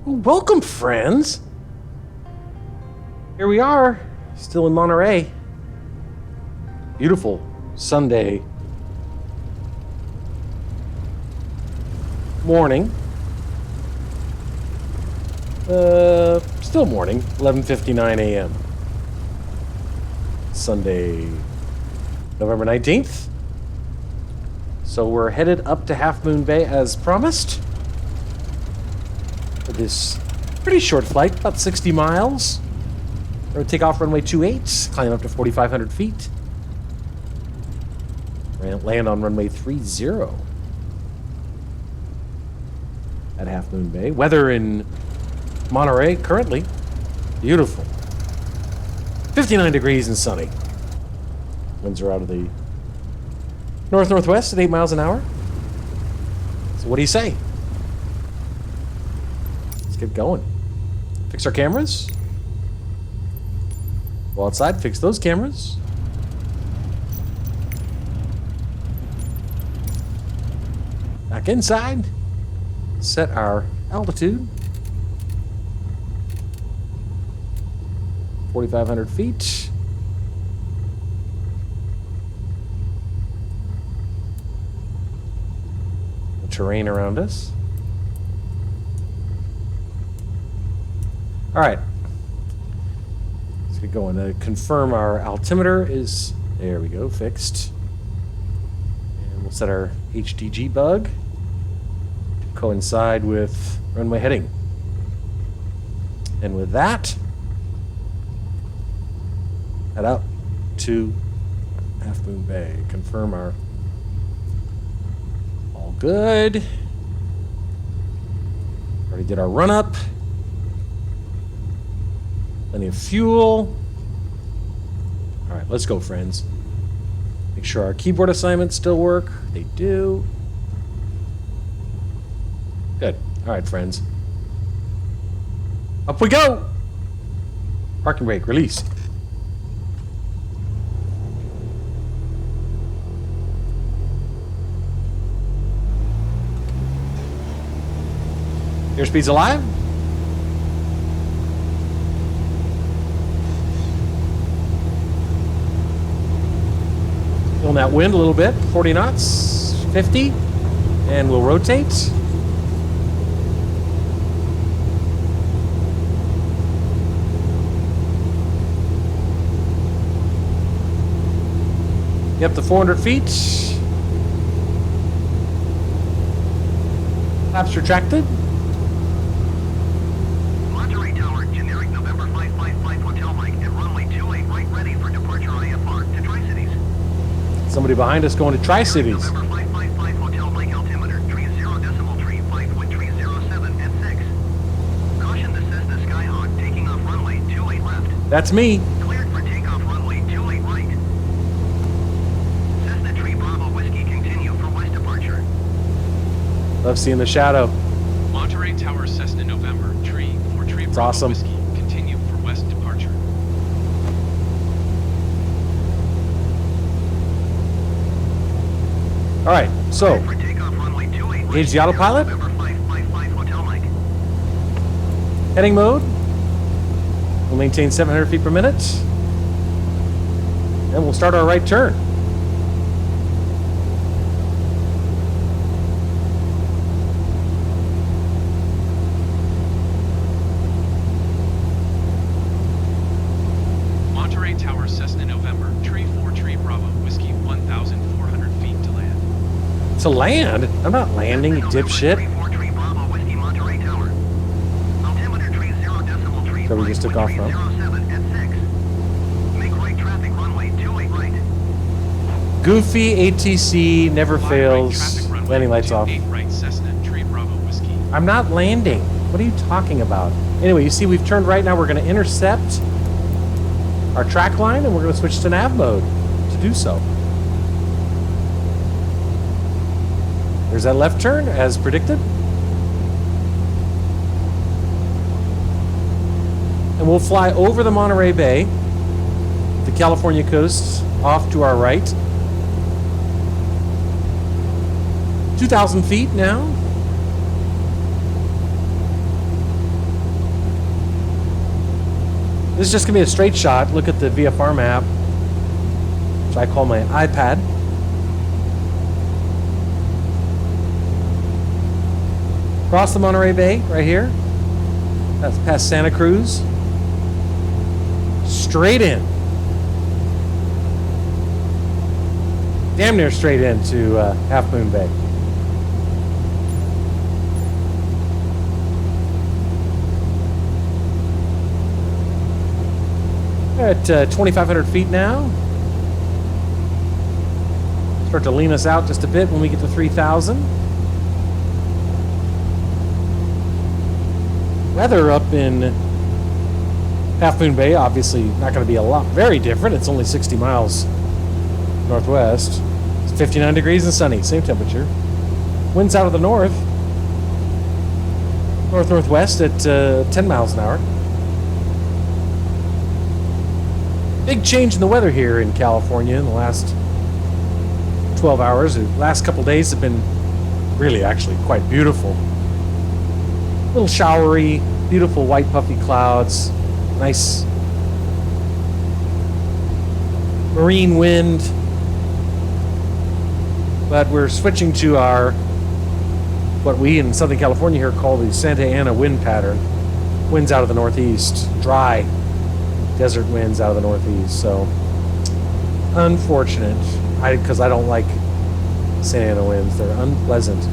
Welcome, friends. Here we are, still in Monterey. Beautiful Sunday morning. Still morning, 11:59 a.m. Sunday, November 19th. So we're headed up to Half Moon Bay as promised. For this pretty short flight, about 60 miles. We're going to take off runway 28, climb up to 4,500 feet. Land on runway 30 at Half Moon Bay. Weather in Monterey currently beautiful. 59 degrees and sunny. Winds are out of the north-northwest at 8 miles an hour. So what do you say? Let's get going. Fix our cameras. Go outside, fix those cameras. Back inside. Set our altitude. 4,500 feet. The terrain around us. All right. Let's get going. To confirm our altimeter is, there we go, fixed. And we'll set our HDG bug to coincide with runway heading. And with that, head up to Half Moon Bay. Confirm our all good. Already did our run up. Plenty of fuel. All right, let's go, friends. Make sure our keyboard assignments still work. They do. Good. All right, friends. Up we go. Parking brake release. Airspeed's alive. Feeling that wind a little bit. 40 knots, 50, and we'll rotate. Get up to 400 feet. Flaps retracted. Monterey Tower, generic November 555 Hotel Mike at runway 28 right, ready for departure IFR to Tri-Cities. Somebody behind us going to Tri-Cities. November 555 Hotel Mike altimeter, 30.537 at 6. Caution the Cessna Skyhawk taking off runway 28 left. That's me. Cleared for takeoff runway 28 right. Cessna Tree Bravo Whiskey continue for west departure. Love seeing the shadow. Monterey Tower, Cessna November, Tree It's Bravo awesome. Whiskey, continue for west departure. All right, so Cleared for takeoff runway 28 right. Engage the autopilot. November 555 Hotel Mike. Heading mode. We'll maintain 700 feet per minute. And we'll start our right turn. Monterey Tower, Cessna November, Tree Bravo Whiskey, 1,400 feet to land. To land? I'm not landing, you dipshit. Tree Bravo Whiskey Monterey Tower. Altimeter 30.3. So we just took off from? 307 at 6. Make right traffic runway 28 right. Goofy ATC never Fly right fails. traffic runway Landing lights off. 28 right, Cessna, Tree Bravo Whiskey. I'm not landing. What are you talking about? Anyway, you see we've turned right now. We're going to intercept our track line and we're going to switch to nav mode to do so. There's that left turn as predicted. And we'll fly over the Monterey Bay, the California coast, off to our right. 2,000 feet now. This is just gonna be a straight shot. Look at the VFR map, which I call my iPad. Across the Monterey Bay, right here. That's past Santa Cruz. Straight in. Damn near straight into Half Moon Bay. We're at 2,500 feet now. Start to lean us out just a bit when we get to 3,000. Weather up in Half Moon Bay, obviously not going to be very different. It's only 60 miles northwest. It's 59 degrees and sunny, same temperature. Winds out of the northwest at 10 miles an hour. Big change in the weather here in California in the last 12 hours. The last couple days have been really actually quite beautiful. A little showery, beautiful white puffy clouds, nice marine wind. But we're switching to what we in Southern California here call the Santa Ana wind pattern. Winds out of the northeast, dry desert winds out of the northeast. So unfortunate, because I don't like Santa Ana winds. They're unpleasant.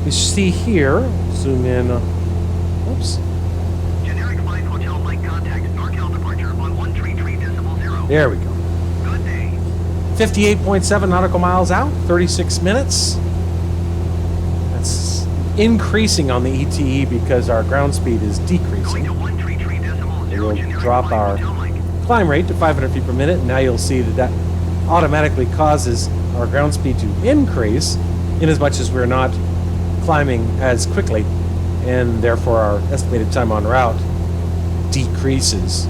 You see here, zoom in. Oops. Generic 5 Hotel Mike contact NorCal departure on 133.0. There we go. Good day. 58.7 nautical miles out, 36 minutes. That's increasing on the ETE because our ground speed is Going decreasing. to 133.0. It will Generic drop 5 our Hotel Mike. climb rate to 500 feet per minute. And now you'll see that automatically causes our ground speed to increase in as much as we're not climbing as quickly, and therefore our estimated time on route decreases.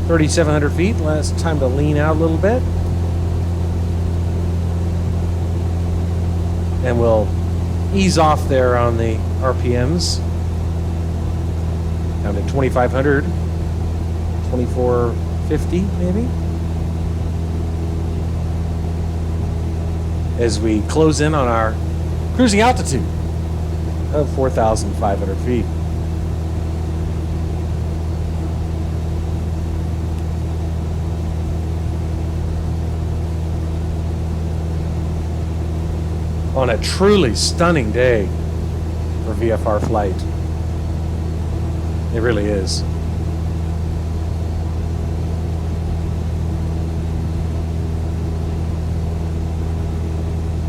3,700 feet, last time to lean out a little bit. And we'll ease off there on the RPMs. Down to 2,500, 2,450 maybe. As we close in on our cruising altitude of 4,500 feet. On a truly stunning day for VFR flight. It really is.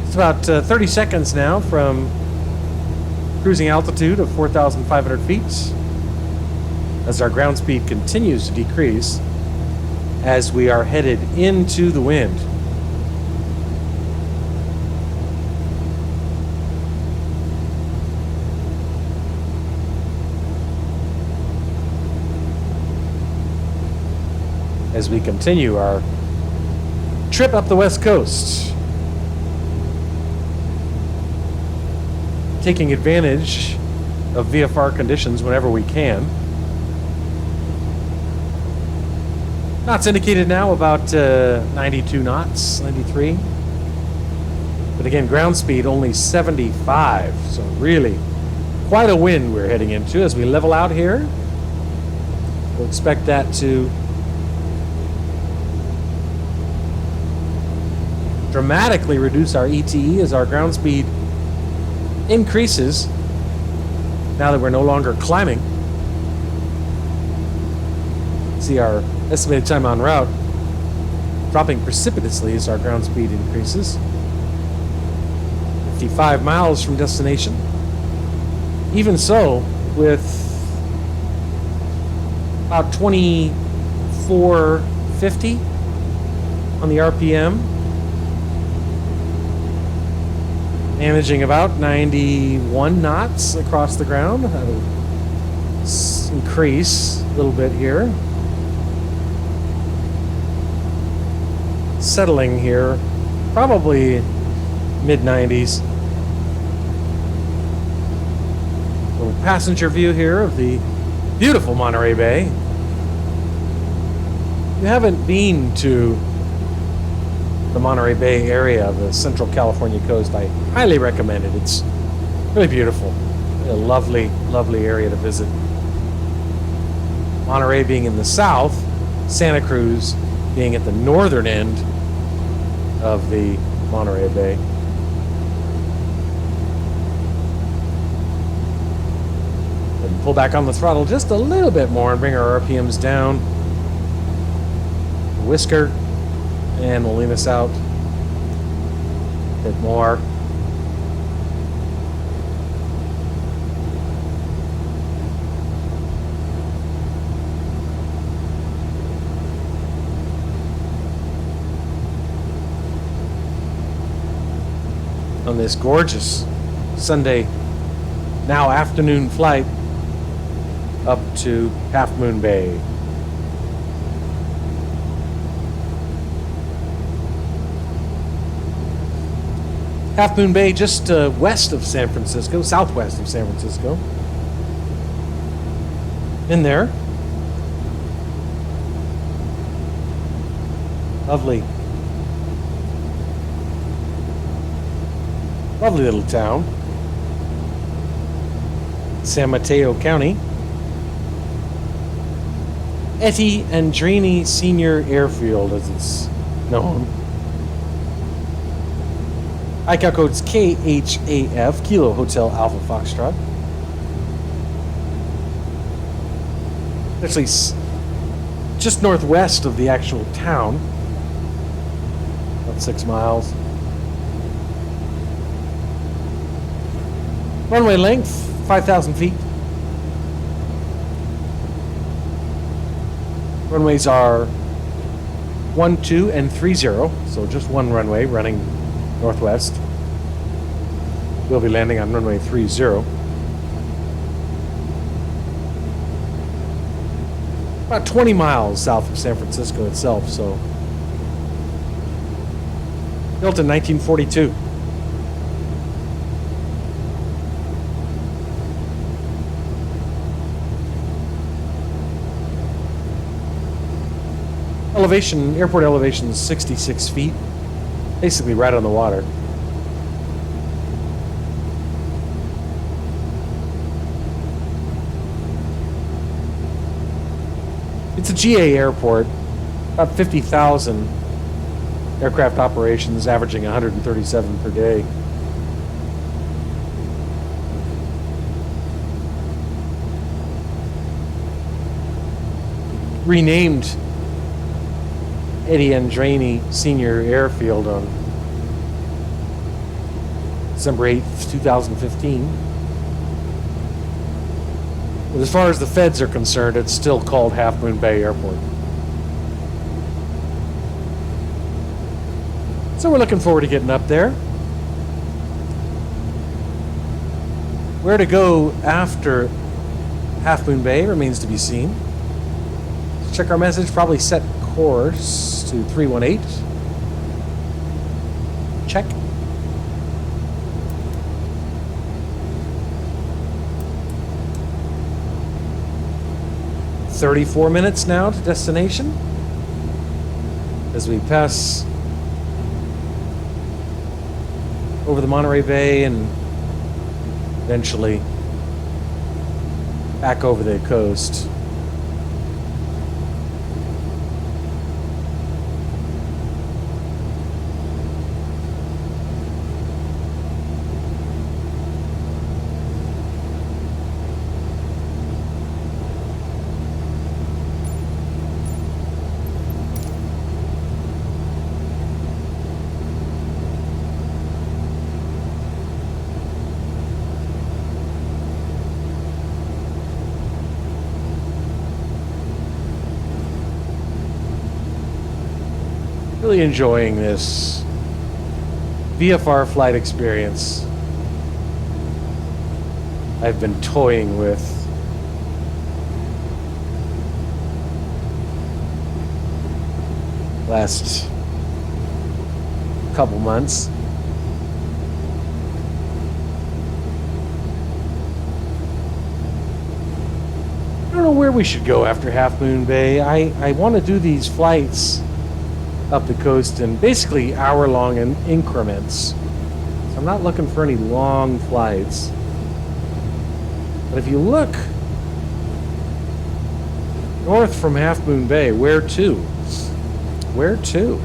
It's about 30 seconds now from cruising altitude of 4,500 feet as our ground speed continues to decrease as we are headed into the wind. As we continue our trip up the West Coast, taking advantage of VFR conditions whenever we can. Knots indicated now about 92 knots, 93. But again, ground speed only 75, so really quite a wind we're heading into as we level out here. We'll expect that to dramatically reduce our ETE as our ground speed increases now that we're no longer climbing. See our estimated time en route dropping precipitously as our ground speed increases. 55 miles from destination. Even so, with about 2450 on the RPM, managing about 91 knots across the ground. That'll increase a little bit here. Settling here, probably mid-90s. little passenger view here of the beautiful Monterey Bay. If you haven't been to the Monterey Bay area of the Central California coast, I highly recommend it. It's really beautiful. A lovely, lovely area to visit. Monterey being in the south, Santa Cruz being at the northern end of the Monterey Bay. And pull back on the throttle just a little bit more and bring our RPMs down. Whisker, and we'll lean us out a bit more. On this gorgeous Sunday, now afternoon flight up to Half Moon Bay. Half Moon Bay just west of San Francisco, southwest of San Francisco. In there. Lovely. Lovely little town. San Mateo County. Etty Andrini Senior Airfield, as it's known. ICAO code's KHAF, Kilo Hotel Alpha Foxtrot. Actually, just northwest of the actual town. About 6 miles. Runway length, 5,000 feet. Runways are 1, 2, and 30, so just one runway running northwest. We'll be landing on runway 30. About 20 miles south of San Francisco itself, so. Built in 1942. Elevation, airport elevation is 66 feet. Basically right on the water. It's a GA airport. About 50,000 aircraft operations, averaging 137 per day. Renamed Etty Andrini Senior Airfield on December 8th, 2015. But as far as the feds are concerned, it's still called Half Moon Bay Airport. So we're looking forward to getting up there. Where to go after Half Moon Bay remains to be seen. Check our message, probably set course to 318. Check. "34 minutes now to destination as we pass over the Monterey Bay and eventually back over the coast. Really enjoying this VFR flight experience I've been toying with. Last couple months. we should go after Half Moon Bay. I want to do these flights up the coast in basically hour-long increments. So I'm not looking for any long flights. But if you look north from Half Moon Bay, where to? Where to?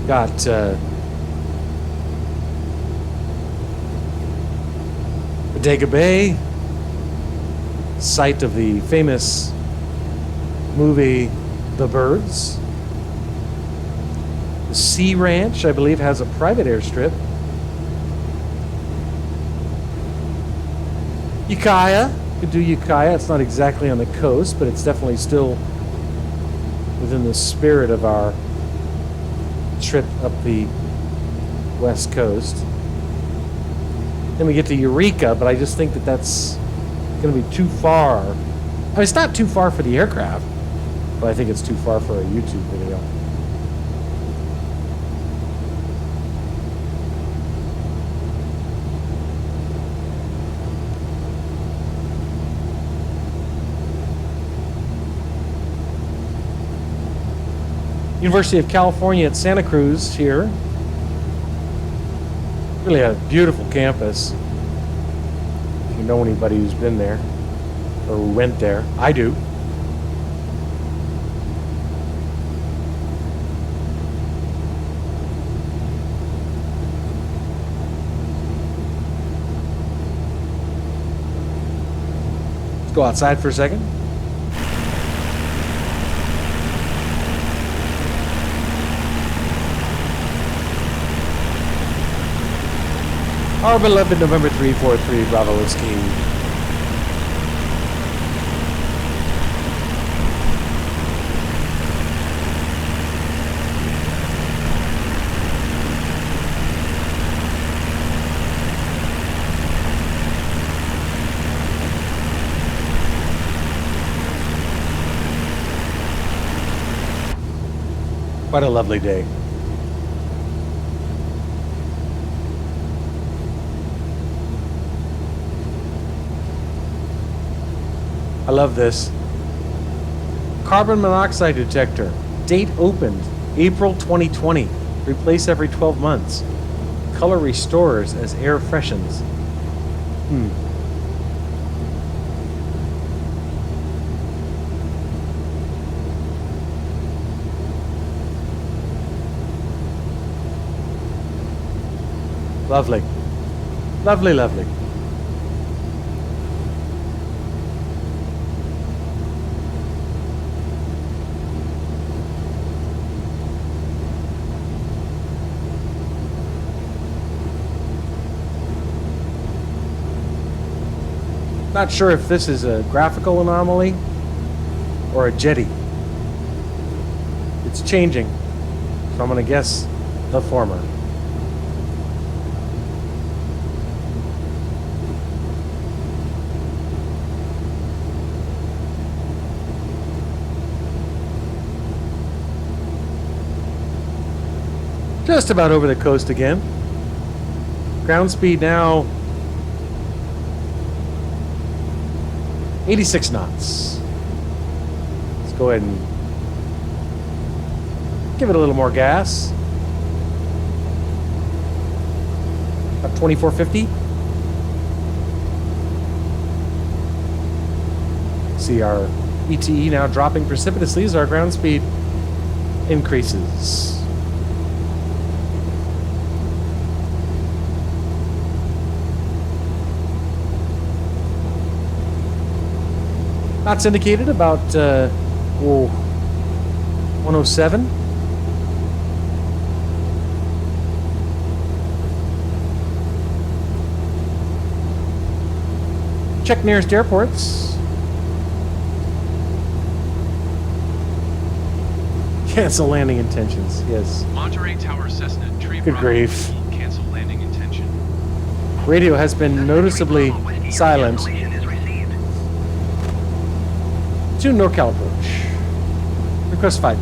Got Bodega Bay, site of the famous movie The Birds. The Sea Ranch, I believe, has a private airstrip. Ukiah, could do Ukiah. It's not exactly on the coast, but it's definitely still within the spirit of our trip up the west coast. Then we get to Eureka, but I just think that that's going to be too far. I mean, it's not too far for the aircraft, but I think it's too far for a YouTube video. University of California at Santa Cruz here. Really a beautiful campus. If you know anybody who's been there or who went there, I do. Let's go outside for a second. Our beloved November 343 Bravo Whiskey. Quite a lovely day. I love this. Carbon monoxide detector. Date opened April 2020. Replace every 12 months. Color restores as air freshens. Lovely. Lovely, lovely. Not sure if this is a graphical anomaly or a jetty. It's changing, so I'm going to guess the former. Just about over the coast again. Ground speed now 86 knots. Let's go ahead and give it a little more gas. About 2450. See our ETE now dropping precipitously as our ground speed increases. Knots indicated about 107. Check nearest airports. Cancel landing intentions. Yes. Monterey Tower Cessna Tree Good Bravo grief. Whiskey, cancel landing intention. Radio has been noticeably silent. To NorCal approach. Request 5.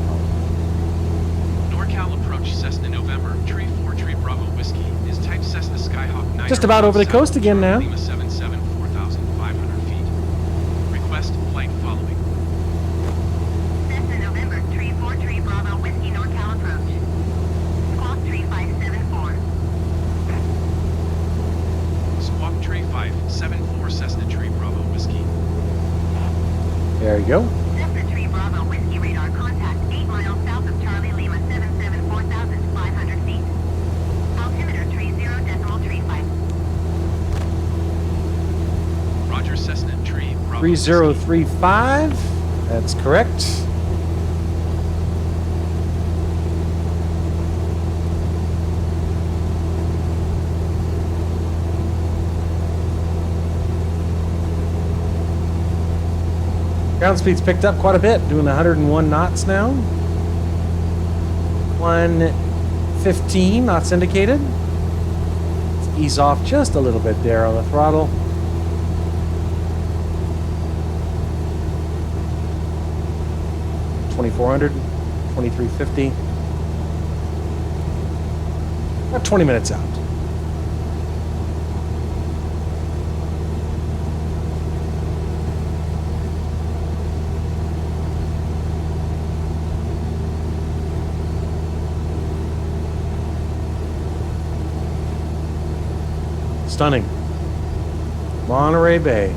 NorCal approach Cessna November Tree 4 Tree Bravo Whiskey is type Cessna Skyhawk Niner Just about over the south coast of again Charlie now. Lima 77, 4,500 feet. Request flight following. Cessna November, tree 4 tree Bravo, Whiskey NorCal approach. Squawk tree 574. Squawk Tree 574 Cessna Tree Bravo Whiskey. There you go. Cessna tree Bravo, Whiskey radar contact 8 miles south of Charlie Lima 77, 4,500 feet. Altimeter tree 0.35. Roger Cessna Tree Bravo 3035. That's correct. Ground speed's picked up quite a bit, doing 101 knots now. 115 knots indicated. Let's ease off just a little bit there on the throttle. $2,400, $2,350. About 20 minutes out. Stunning. Monterey Bay.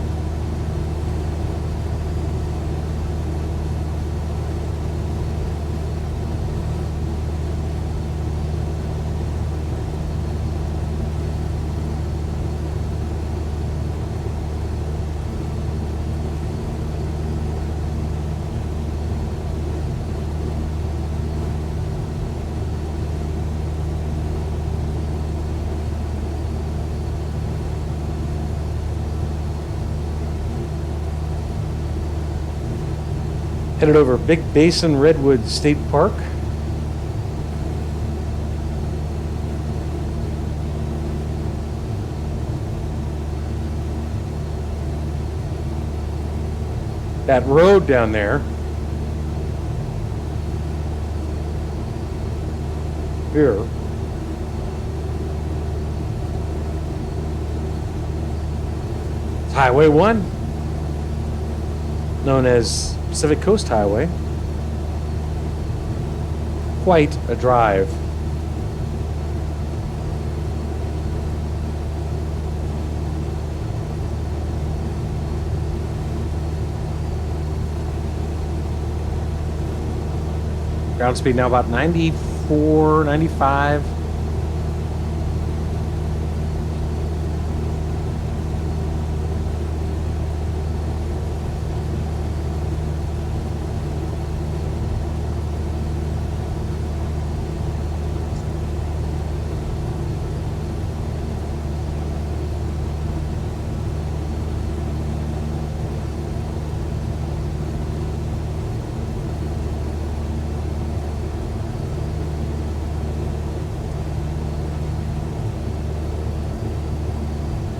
Headed over Big Basin Redwood State Park. That road down there. Here. It's Highway 1, known as Pacific Coast Highway. Quite a drive. Ground speed now about 94, 95.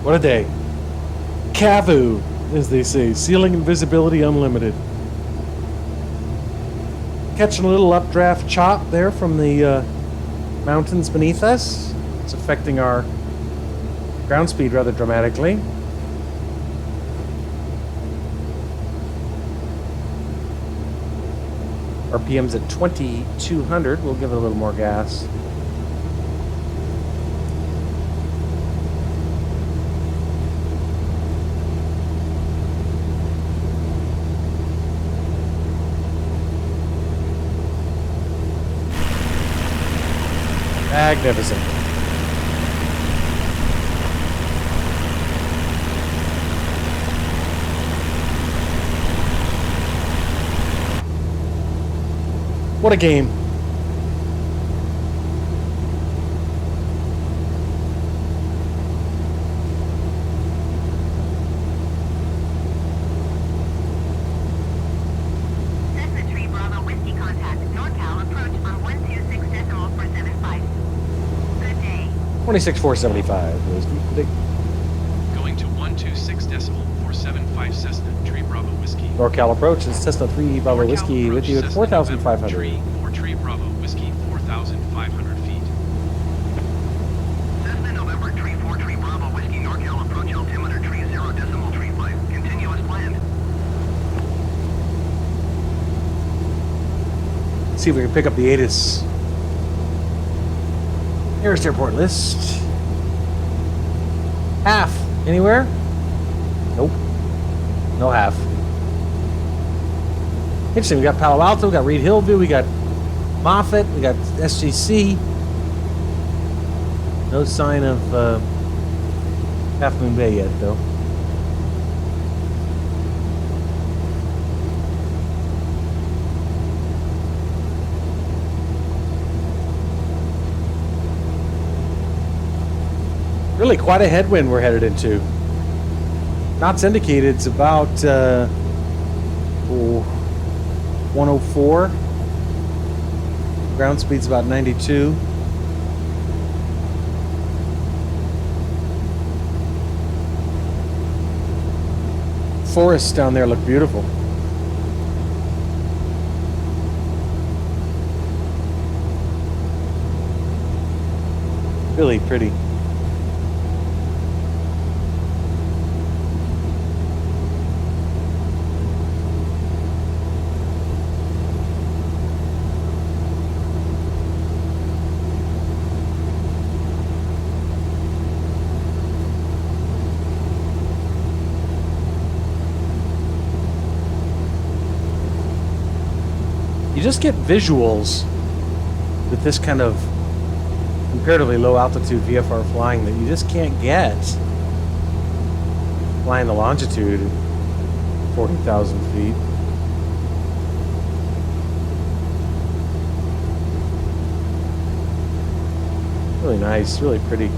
What a day. Cavu, as they say, ceiling and visibility unlimited. Catching a little updraft chop there from the mountains beneath us. It's affecting our ground speed rather dramatically. RPM's at 2,200. We'll give it a little more gas. Magnificent. What a game. Cessna Tree Bravo Whiskey contact. NorCal approach on 126.475. Good day. 26,475. Going to 126.475 Cessna Tree Bravo Whiskey. NorCal approach is Cessna 3 Bravo NorCal Whiskey with approach, you at Cessna 4,500. Tree 4 Tree Bravo Whiskey, 4,500 feet. Cessna November, tree 4 tree Bravo, See if we can pick up the ATIS nearest airport list. Half. Anywhere? Nope. No half. Interesting. We got Palo Alto, we got Reed Hillview, we got Moffett, we got SGC. No sign of Half Moon Bay yet, though. Really quite a headwind we're headed into. Knots indicated it's about 104. Ground speed's about 92. Forests down there look beautiful. Really pretty. You just get visuals with this kind of comparatively low altitude VFR flying that you just can't get flying the longitude at 40,000 feet. Really nice, really pretty.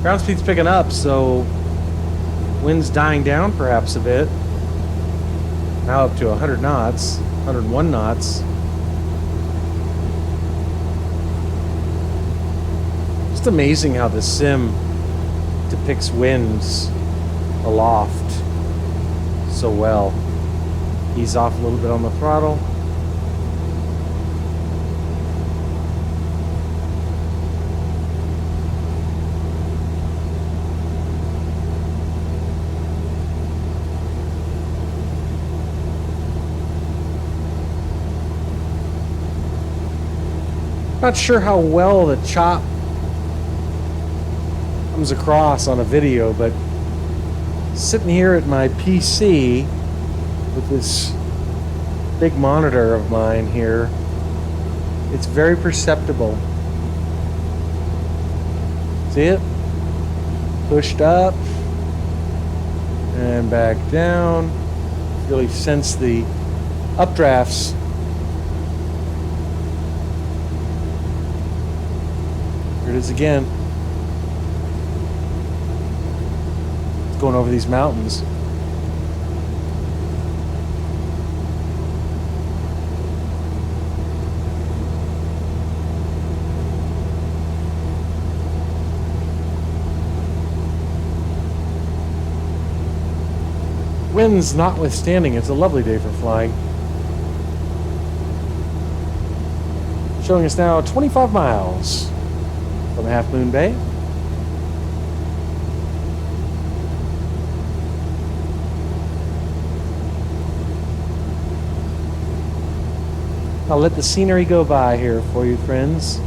Ground speed's picking up, so wind's dying down perhaps a bit. Now up to 100 knots, 101 knots. Just amazing how the sim depicts winds aloft so well. Ease off a little bit on the throttle. Not sure how well the chop comes across on a video, but sitting here at my PC with this big monitor of mine here, it's very perceptible. See it? Pushed up and back down. Really sense the updrafts. Here it is again. It's going over these mountains. Winds notwithstanding, it's a lovely day for flying. Showing us now 25 miles from Half Moon Bay. I'll let the scenery go by here for you, friends.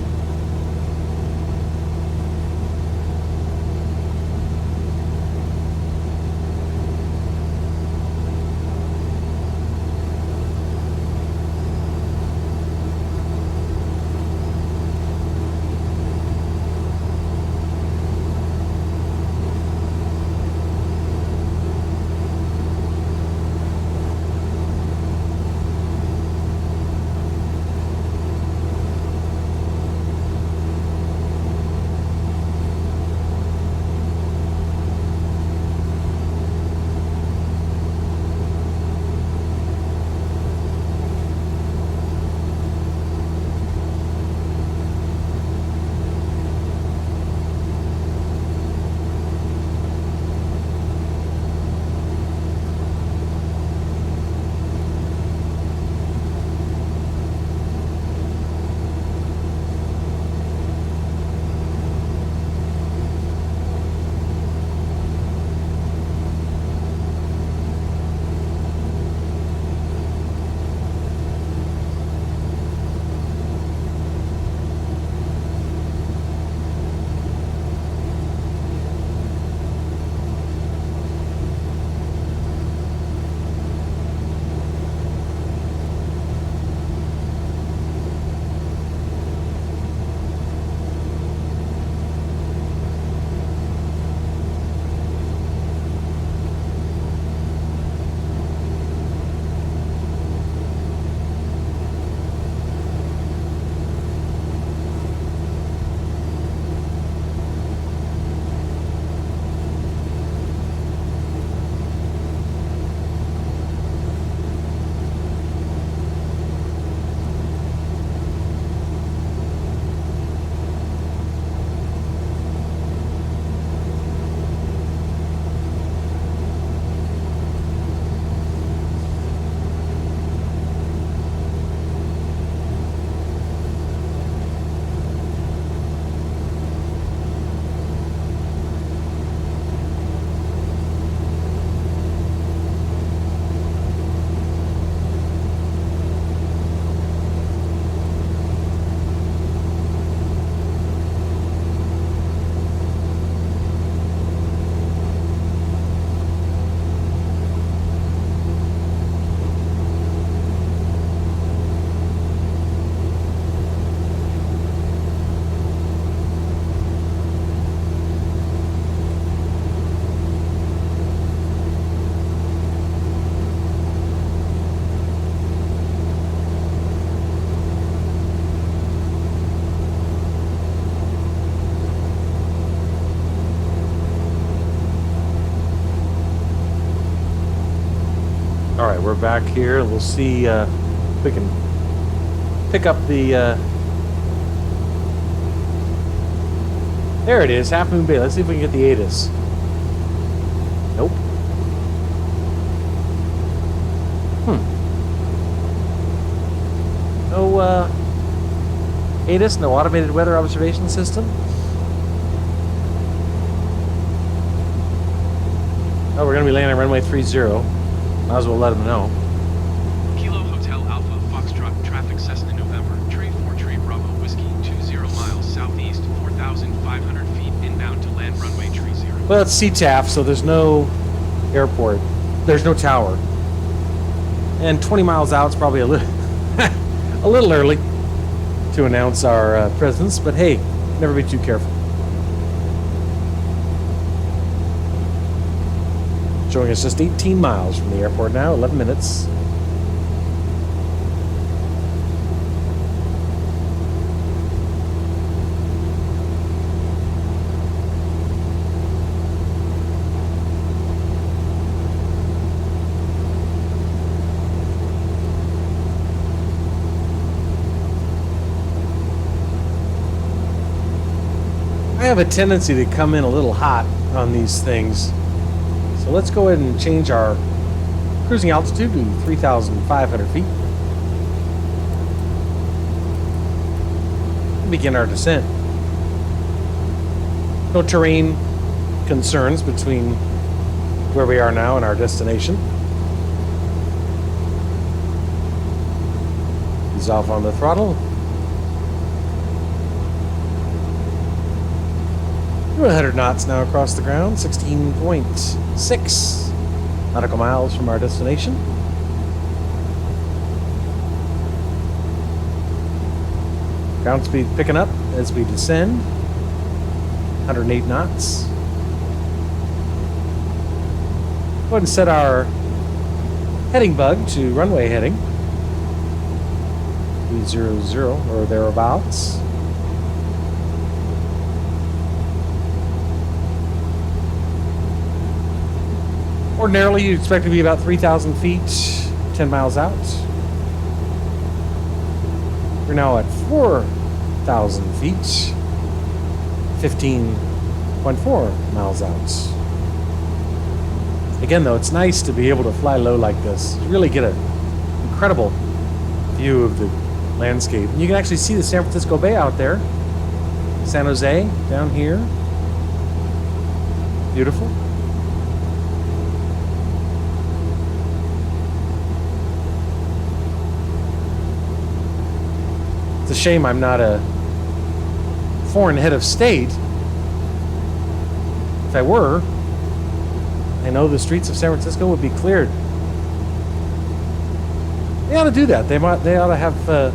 back here. We'll see if we can pick up the... There it is, Half Moon Bay. Let's see if we can get the ATIS. Nope. No ATIS, no automated weather observation system. Oh, we're going to be landing on runway 30. Might as well let them know. Kilo Hotel Alpha Foxtrot traffic Cessna November, Tree 4 Tree Bravo Whiskey 20 miles southeast, 4,500 feet inbound to land runway Tree 0. Well, it's CTAF, so there's no airport. There's no tower. And 20 miles out is probably a little early to announce our presence, but hey, never be too careful. Showing us just 18 miles from the airport now, 11 minutes. I have a tendency to come in a little hot on these things. So let's go ahead and change our cruising altitude to 3,500 feet. And begin our descent. No terrain concerns between where we are now and our destination. Ease off on the throttle. 100 knots now across the ground, 16.6 nautical miles from our destination. Ground speed picking up as we descend, 108 knots. Go ahead and set our heading bug to runway heading, 300 or thereabouts. Ordinarily, you'd expect to be about 3,000 feet, 10 miles out. We're now at 4,000 feet, 15.4 miles out. Again, though, it's nice to be able to fly low like this. You really get an incredible view of the landscape. And you can actually see the San Francisco Bay out there. San Jose down here. Beautiful. It's a shame I'm not a foreign head of state. If I were, I know the streets of San Francisco would be cleared. They ought to do that. They ought to have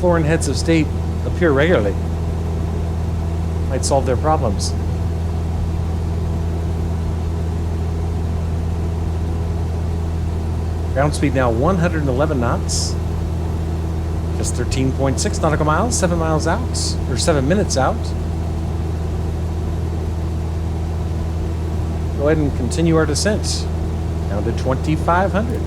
foreign heads of state appear regularly. Might solve their problems. Ground speed now 111 knots. Just 13.6 nautical miles, 7 miles out, or 7 minutes out. Go ahead and continue our descent down to 2,500.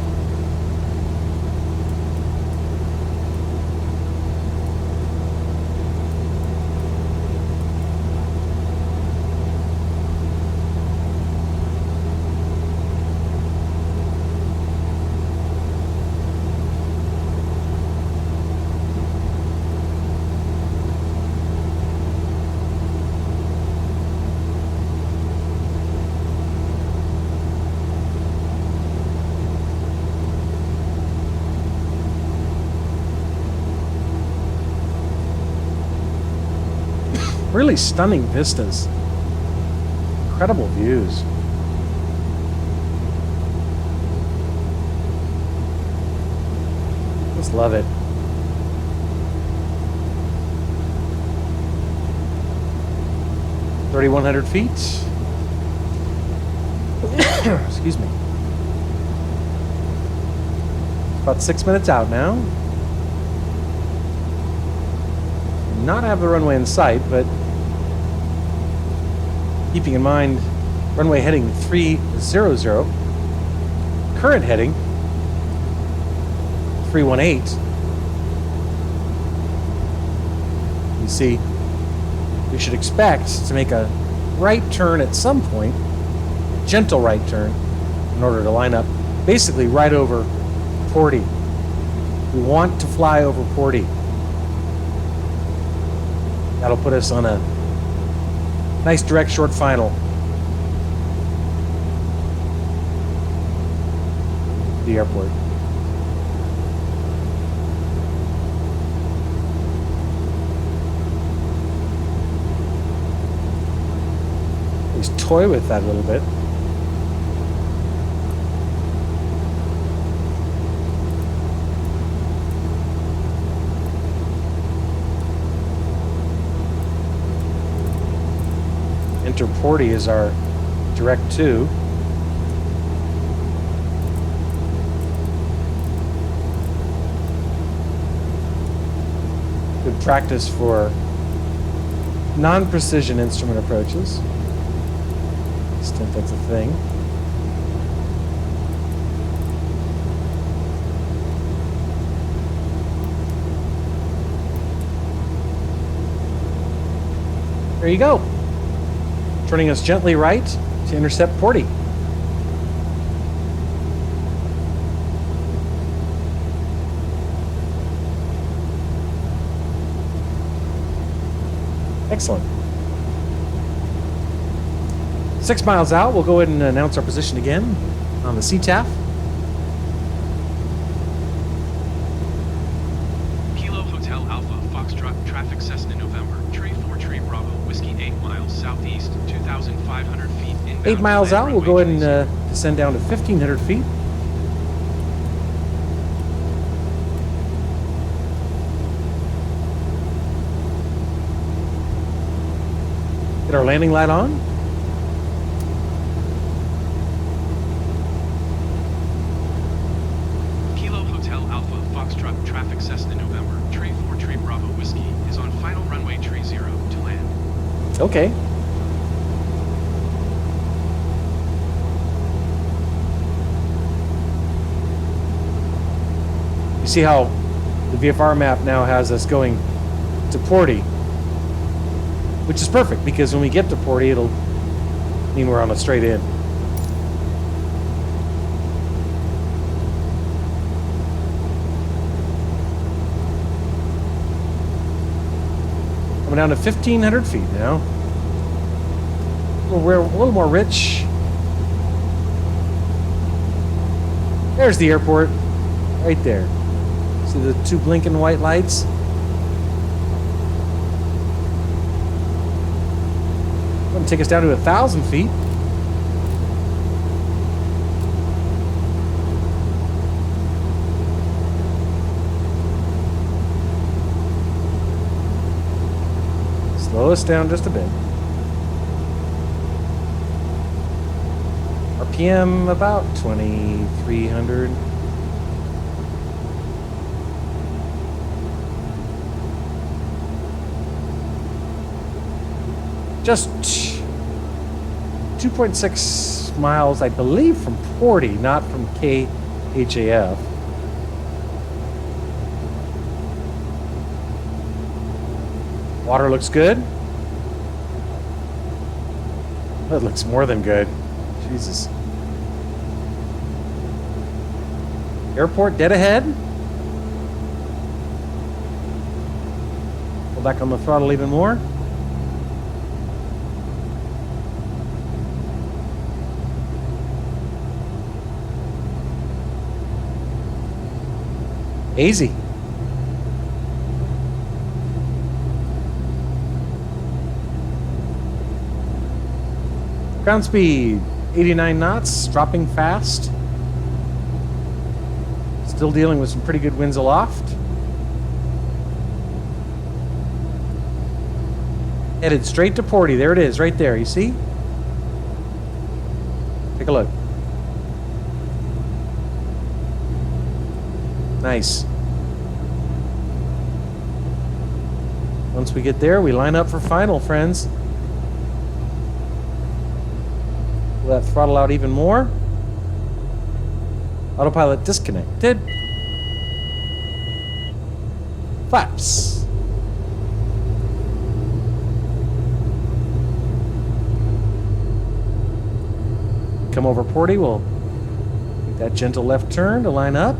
Really stunning vistas. Incredible views. Just love it. (3,100 feet). Excuse me. About 6 minutes out now. Not have the runway in sight, but keeping in mind runway heading 300, current heading 318. You see, we should expect to make a right turn at some point, a gentle right turn, in order to line up basically right over Porty. We want to fly over Porty. That'll put us on a nice direct short final. The airport. Please toy with that a little bit. Enter Porty is our direct 2. Good practice for non-precision instrument approaches. To the extent that's a thing. There you go. Turning us gently right to intercept Porty. Excellent. 6 miles out, we'll go ahead and announce our position again on the CTAF. Kilo Hotel Alpha, Foxtrot, traffic Cessna November, Tree 4 Tree Bravo, Whiskey 8 miles southeast, 2,500 feet inbound. 8 miles to out, land we'll go ahead runway and descend down to 1,500 feet. Get our landing light on. Kilo Hotel Alpha, Foxtrot, traffic Cessna November, Tree 4 Tree Bravo, Whiskey is on final runway tree 0 to land. Okay. You see how the VFR map now has us going to Porty, which is perfect because when we get to Porty, it'll mean we're on a straight in. Coming down to 1,500 feet now. We're a little more rich. There's the airport, right there. See the 2 blinking white lights? Going to take us down to 1,000 feet. Slow us down just a bit. RPM about 2,300. Just 2.6 miles, I believe, from Porty, not from KHAF. Water looks good. That looks more than good. Jesus. Airport dead ahead. Pull back on the throttle even more. Easy. Ground speed 89 knots, dropping fast. Still dealing with some pretty good winds aloft. Headed straight to Porty. There it is, right there. You see? Take a look. Nice. Once we get there, we line up for final, friends. Pull that throttle out even more. Autopilot disconnected. Flaps. Come over porty, we'll make that gentle left turn to line up.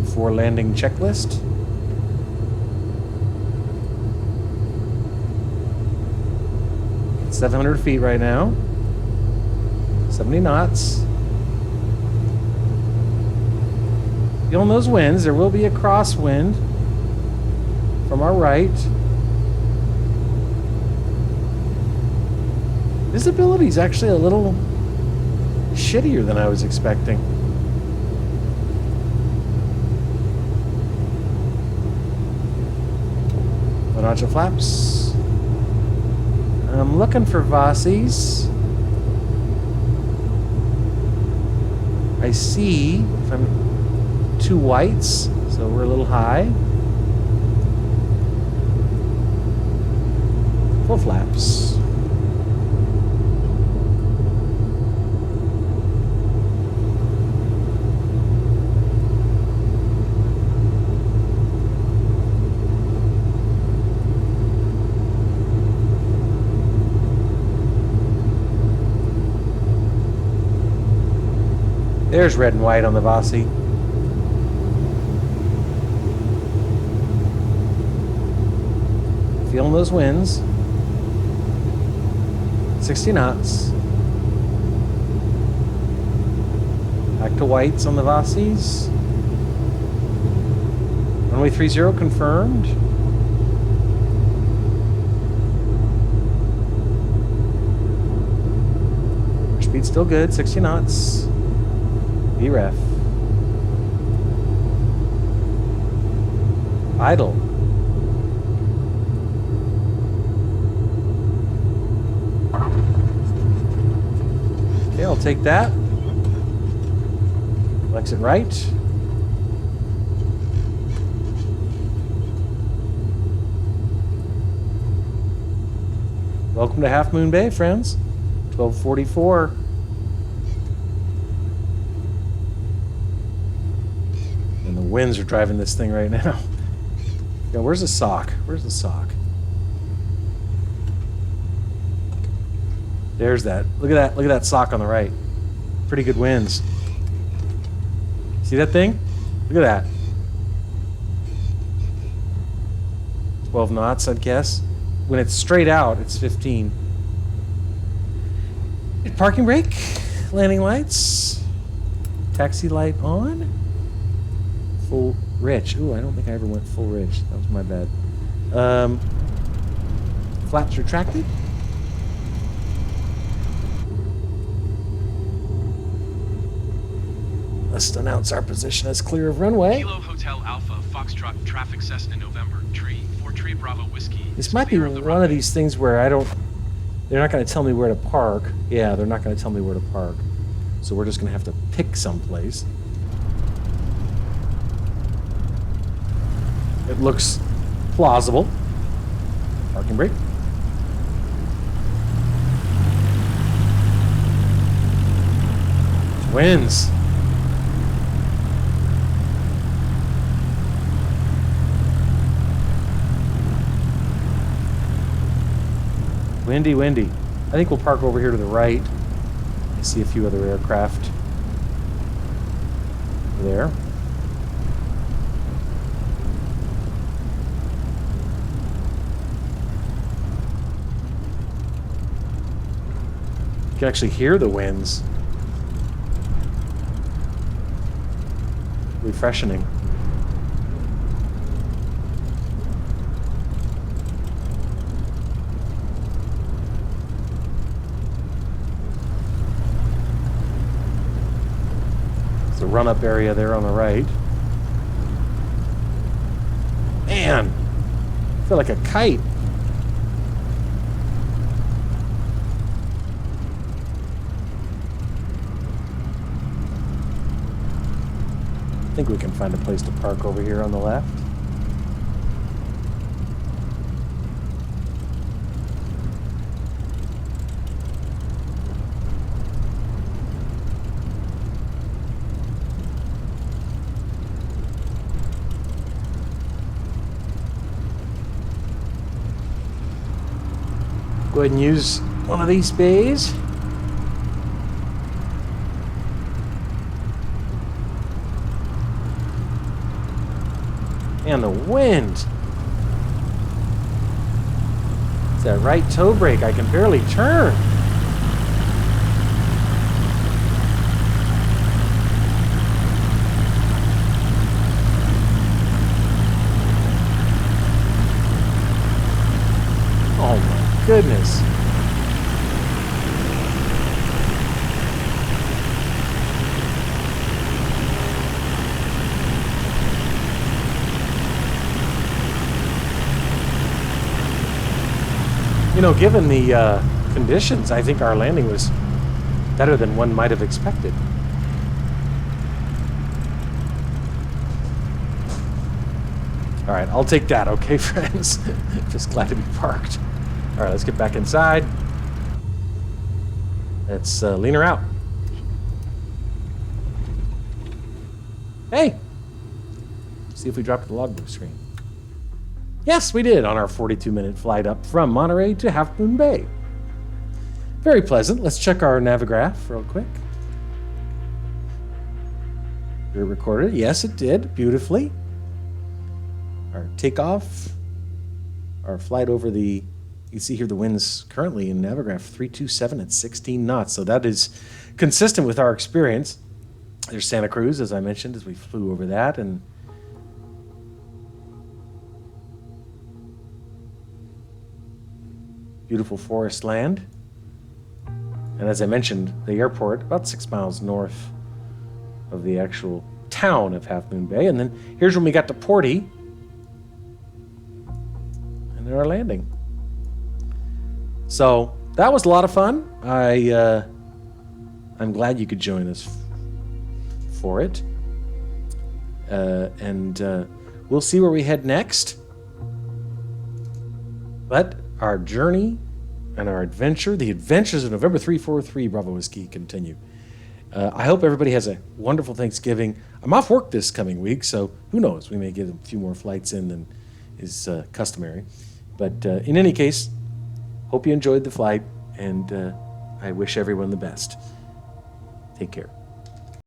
Before landing checklist. It's 700 feet right now. 70 knots. Feeling those winds. There will be a crosswind from our right. Visibility is actually a little shittier than I was expecting. Notch of flaps. I'm looking for Vossies. I see if I'm 2 whites, so we're a little high. Full flaps. There's red and white on the Vossi. Feeling those winds. 60 knots. Back to whites on the Vossies. Runway 30 confirmed. Our speed's still good, 60 knots. VREF. Idle. Okay, I'll take that. Exit right. Welcome to Half Moon Bay, friends. 1244. And the winds are driving this thing right now. Yeah, where's the sock? Where's the sock? There's that. Look at that. Look at that sock on the right. Pretty good winds. See that thing? Look at that. 12 knots, I'd guess. When it's straight out, it's 15. Parking brake, landing lights, taxi light on, full rich. Ooh, I don't think I ever went full rich. That was my bad. Flaps retracted. Let's announce our position as clear of runway. Kilo Hotel Alpha Foxtrot Traffic Cessna November Tree 4 Tree Bravo Whiskey. This might be one of these things where I don't. They're not going to tell me where to park. Yeah, they're not going to tell me where to park. So we're just going to have to pick someplace. It looks plausible. Parking brake. Winds. Windy, windy. I think we'll park over here to the right. I see a few other aircraft there. You can actually hear the winds. Refreshing. It's a run-up area there on the right. Man, I feel like a kite. I think we can find a place to park over here on the left. Go ahead and use one of these bays. And the wind. It's that right toe brake. I can barely turn. Oh my goodness. You know, given the conditions, I think our landing was better than one might have expected. All right, I'll take that, okay, friends? Just glad to be parked. All right, let's get back inside. Let's lean her out. Hey! See if we dropped the logbook screen. Yes, we did on our 42-minute flight up from Monterey to Half Moon Bay. Very pleasant. Let's check our Navigraph real quick. Did it record it? Yes, it did. Beautifully. Our takeoff, our flight over the, you see here the winds currently in Navigraph 327 at 16 knots. So that is consistent with our experience. There's Santa Cruz, as I mentioned, as we flew over that, and beautiful forest land. And as I mentioned, the airport about 6 miles north of the actual town of Half Moon Bay. And then here's when we got to Porty and then our landing. So that was a lot of fun. I'm glad you could join us for it. And we'll see where we head next. But our journey and our adventure, the adventures of November 343 Bravo Whiskey, continue. I hope everybody has a wonderful Thanksgiving. I'm off work this coming week, so who knows? We may get a few more flights in than is customary. But in any case, hope you enjoyed the flight, and I wish everyone the best. Take care.